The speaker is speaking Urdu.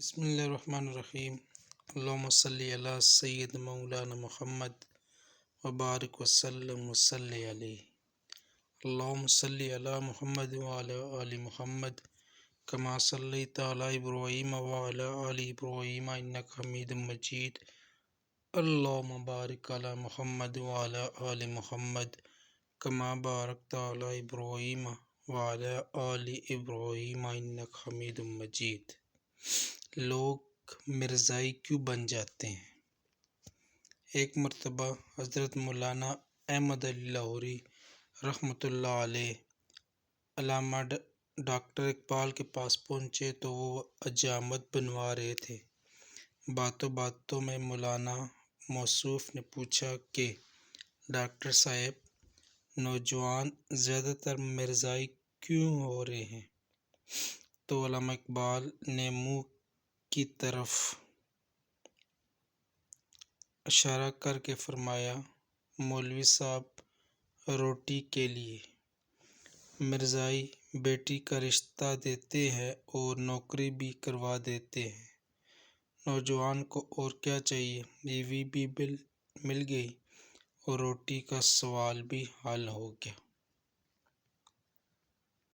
بسم اللہ الرحمن الرحیم۔ اللہم صلی علی سید مولانا محمد وبارک وسلم وصلی علیہ۔ اللہم صلی علی محمد وعلی آل محمد کما صلیت علی ابراہیم وعلی آل ابراہیم انک حمید مجید۔ اللہم بارک علی محمد وعلی آل محمد کما بارکت علی ابراہیم وعلی آل ابراہیم انک حمید مجید۔ لوگ مرزائی کیوں بن جاتے ہیں؟ ایک مرتبہ حضرت مولانا احمد علی لاہوری رحمۃ اللہ علیہ علامہ ڈاکٹر اقبال کے پاس پہنچے تو وہ حجامت بنوا رہے تھے۔ باتوں باتوں میں مولانا موصوف نے پوچھا کہ ڈاکٹر صاحب، نوجوان زیادہ تر مرزائی کیوں ہو رہے ہیں؟ تو علامہ اقبال نے منہ کی طرف اشارہ کر کے فرمایا، مولوی صاحب، روٹی کے لیے۔ مرزائی بیٹی کا رشتہ دیتے ہیں اور نوکری بھی کروا دیتے ہیں۔ نوجوان کو اور کیا چاہیے؟ بیوی بھی مل گئی اور روٹی کا سوال بھی حل ہو گیا۔